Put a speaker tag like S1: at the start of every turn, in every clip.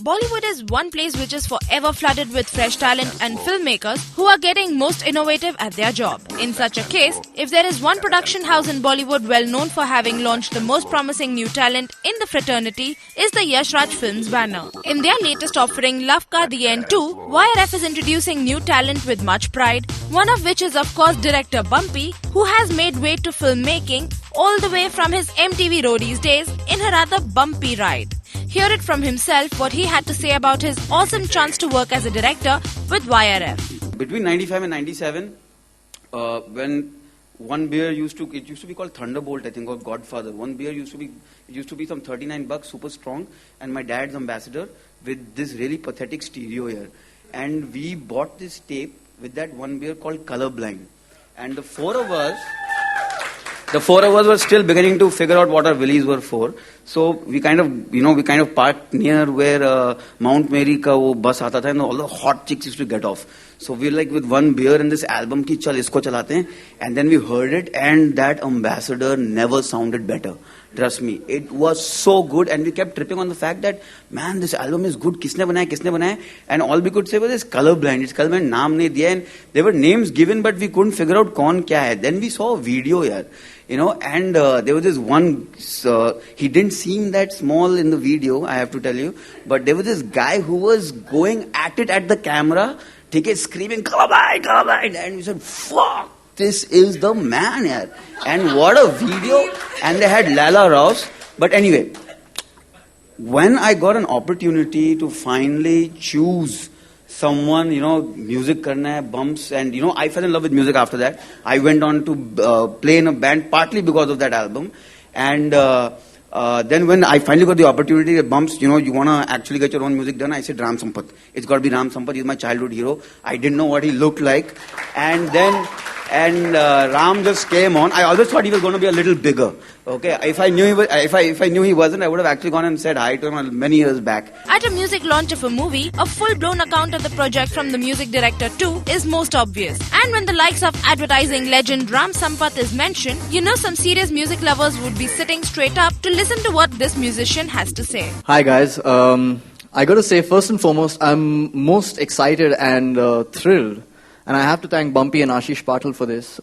S1: Bollywood is one place which is forever flooded with fresh talent and filmmakers who are getting most innovative at their job. In such a case, if there is one production house in Bollywood well known for having launched the most promising new talent in the fraternity, is the Yash Raj Films banner. In their latest offering, Love Ka The End 2, YRF is introducing new talent with much pride, one of which is of course director Bumpy, who has made way to filmmaking all the way from his MTV Roadies days in a rather bumpy ride. Hear it from himself what he had to say about his awesome chance to work as a director with YRF.
S2: Between 95 and 97, when one beer used to be called Thunderbolt, I think, or Godfather. One beer used to be some $39, super strong, and my dad's ambassador with this really pathetic stereo here. And we bought this tape with that one beer called Colorblind. And the four of us were still beginning to figure out what our willies were for. So we kind of parked near where Mount Mary ka wo bus aata tha, and all the hot chicks used to get off. So we were like with one beer in this album ki chal isko chalate hain, and then we heard it, and that ambassador never sounded better. Trust me, it was so good, and we kept tripping on the fact that, man, this album is good, kisne banaya, and all we could say was, it's Colorblind, naam nahi diya, and there were names given, but we couldn't figure out kaun kya hai. Then we saw a video here, and there was this one, he didn't seem that small in the video, I have to tell you, but there was this guy who was going at it at the camera, screaming, Colorblind, and we said, fuck, this is the man here. And what a video. And they had Lala Rouse. But anyway, when I got an opportunity to finally choose someone, music karna hai, bumps, and I fell in love with music after that. I went on to play in a band partly because of that album. And then when I finally got the opportunity at Bumps, you want to actually get your own music done, I said Ram Sampath. It's got to be Ram Sampath. He's my childhood hero. I didn't know what he looked like. And then Ram just came on. I always thought he was going to be a little bigger. Okay, if I knew he wasn't, I would have actually gone and said hi to him many years back.
S1: At a music launch of a movie, a full-blown account of the project from the music director too is most obvious. And when the likes of advertising legend Ram Sampath is mentioned, some serious music lovers would be sitting straight up to listen to what this musician has to say.
S3: Hi guys, I got to say first and foremost, I'm most excited and thrilled. And I have to thank Bumpy and Ashish Patil for this,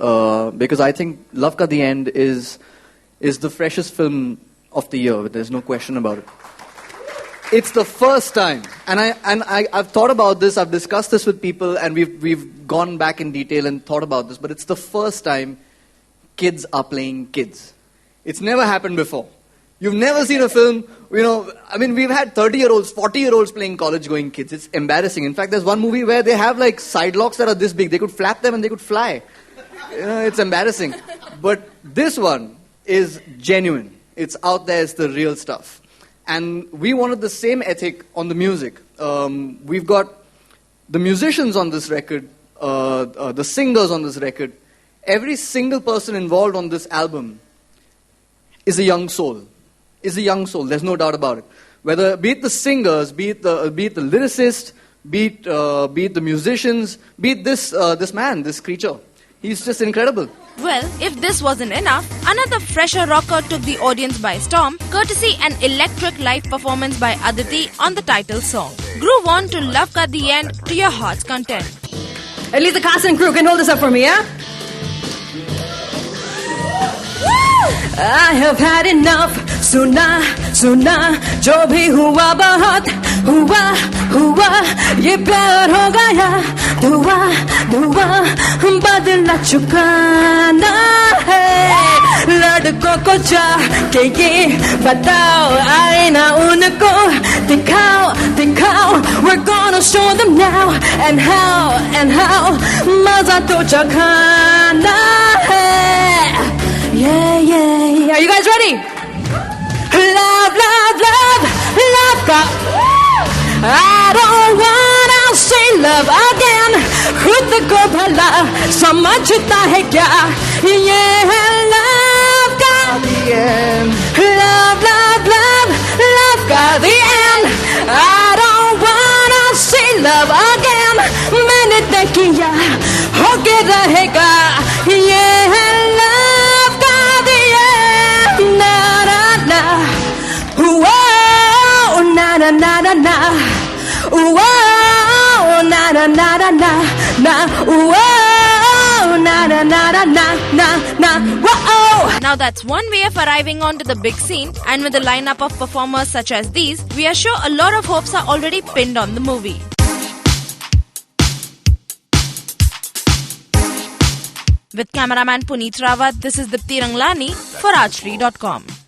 S3: because I think Love Ka The End is the freshest film of the year. There's no question about it. It's the first time, and I've thought about this. I've discussed this with people, and we've gone back in detail and thought about this. But it's the first time kids are playing kids. It's never happened before. You've never seen a film, we've had 30-year-olds, 40-year-olds playing college-going kids. It's embarrassing. In fact, there's one movie where they have like side locks that are this big. They could flap them and they could fly. It's embarrassing. But this one is genuine. It's out there. It's the real stuff. And we wanted the same ethic on the music. We've got the musicians on this record, the singers on this record. Every single person involved on this album is a young soul. There's no doubt about it. Be it the singers, be it the lyricist, be it the musicians, be it this man, this creature. He's just incredible.
S1: Well, if this wasn't enough, another fresher rocker took the audience by storm, courtesy an electric live performance by Aditi on the title song. Groove on to Love Ka The End to your heart's content.
S4: At least the cast and crew can hold this up for me, yeah? I have had enough. सुना जो भी हुआ बहुत हुआ ये प्यार हो गया धुआं बदला चुका ना है लड़कों को जाके ये बताओ आए ना उनको दिखाओ we're gonna show them now and how मजा तो चखाना है. Yeah. Are you guys ready? Love ka. I don't wanna say love again. खुद को भला समझता है क्या? ये है love का the end. Love का the end. I don't wanna say love again. मैंने तय किया होके रहेगा. ये है love का the end. Na na na. Whoa, na na. na na na na. Whoa, na na na na na na. Whoa, na na na na na na. Whoa.
S1: Now that's one way of arriving onto the big scene, and with a lineup of performers such as these, we are sure a lot of hopes are already pinned on the movie. With cameraman Puneet Rawat, this is Dipti Ranglani for Rajshri.com.